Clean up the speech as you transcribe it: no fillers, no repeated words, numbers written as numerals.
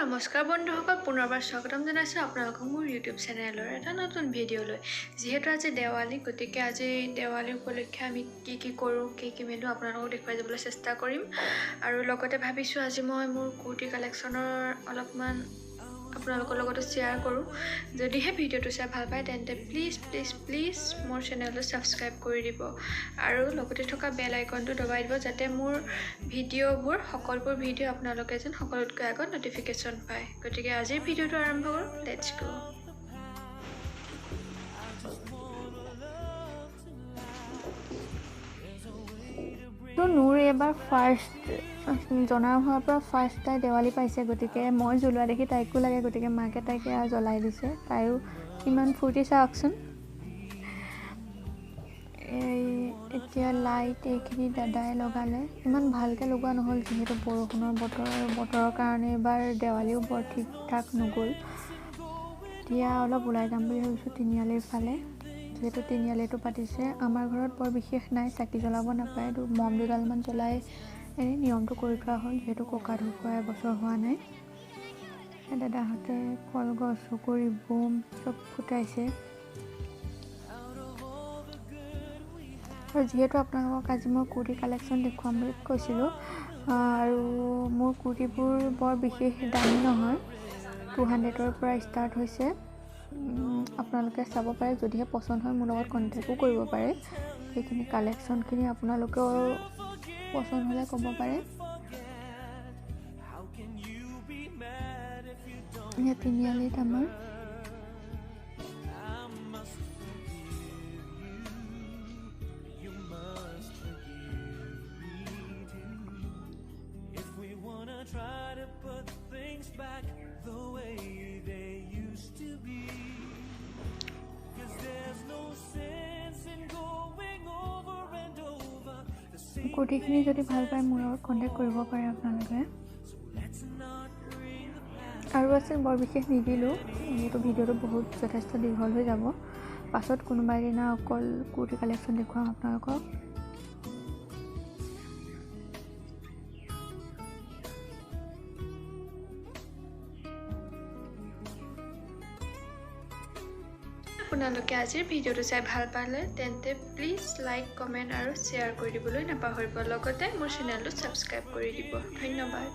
নমস্কাৰ বন্ধুসকল, পুনৰবাৰ স্বাগতম জনাইছোঁ আপোনালোকক মোৰ ইউটিউব চেনেলৰ এটা নতুন ভিডিঅ'লৈ। যিহেতু আজি দেৱালী, গতিকে আজি দেৱালী উপলক্ষে আমি কি কৰোঁ, কি মেলোঁ আপোনালোকক দেখুৱাই যাবলৈ চেষ্টা কৰিম। আৰু লগতে ভাবিছোঁ আজি মই মোৰ কুৰ্তি কালেকশ্যনৰ অলপমান আপোনালোকৰ লগতো শ্বেয়াৰ কৰোঁ। যদিহে ভিডিঅ'টো চাই ভাল পায় তেন্তে প্লিজ মোৰ চেনেলটো ছাবস্ক্ৰাইব কৰি দিব আৰু লগতে থকা বেল আইকনটো দবাই দিব, যাতে মোৰ ভিডিঅ'বোৰ সকলোবোৰ ভিডিঅ' আপোনালোকে যেন সকলোতকৈ আগত নটিফিকেশ্যন পায়। গতিকে আজিৰ ভিডিঅ'টো আৰম্ভ কৰোঁ। লেটছ গো। নুৰ এবাৰ ফাৰ্ষ্ট জনা হোৱাৰ পৰা ফাৰ্ষ্ট তাই দেৱালী পাইছে, গতিকে মই জ্বলোৱা দেখি তাইকো লাগে, গতিকে মাকে তাইকে জ্বলাই দিছে। তাইও কিমান ফূৰ্তি চাওকচোন। এতিয়া লাইট এইখিনি দাদাই লগালে, ইমান ভালকৈ লগোৱা নহ'ল যিহেতু বৰষুণৰ বতৰৰ কাৰণে এবাৰ দেৱালীও বৰ ঠিক ঠাক নগ'ল। এতিয়া অলপ ওলাই যাম বুলি ভাবিছোঁ তিনিআলিৰ ফালে, যিহেতু তিনিআলিটো পাতিছে। আমাৰ ঘৰত বৰ বিশেষ নাই, চাকি জ্বলাব নাপায়, মম দুডালমান জ্বলাই এনেই নিয়মটো কৰি থোৱা হ'ল, যিহেতু ককা ঢুকুৱা এবছৰ হোৱা নাই। দাদাহঁতে কলগছ, চকৰি, বোম চব ফুটাইছে। আৰু যিহেতু আপোনালোকক আজি মই কুৰ্তি কালেকশ্যন দেখুৱাম বুলি কৈছিলোঁ, আৰু মোৰ কুৰ্তিবোৰ বৰ বিশেষ দামী নহয়, 200ৰ পৰা ষ্টাৰ্ট হৈছে। আপোনালোকে চাব পাৰে, যদিহে পচন্দ হয় মোৰ লগত কণ্টেক্টো কৰিব পাৰে। সেইখিনি কালেকশ্যনখিনি আপোনালোকেও পচন্দ হ'লে ক'ব পাৰে। ইয়াত তিনিআলিত আমাৰ try to put things back the way they used to be, 'cause there's no sense in going over and over the same. কুৰ্তিখিনি যদি ভাল পায় মোৰ লগত কণ্টেক্ট কৰিব পাৰে আপোনালোকে। আৰু আছে বৰ বিশেষ নিদিলোঁ, যিহেতু ভিডিঅ'টো যথেষ্ট দীঘল হৈ যাব। পাছত কোনোবা এদিনা অকল কুৰ্তি কালেকশ্যন দেখুৱাম আপোনালোকক। আপোনালোকে আজিৰ ভিডিঅ'টো চাই ভাল পালে তেন্তে প্লিজ লাইক, কমেণ্ট আৰু শ্বেয়াৰ কৰি দিবলৈ নাপাহৰিব। লগতে মোৰ চেনেলটো ছাবস্ক্ৰাইব কৰি দিব। ধন্যবাদ।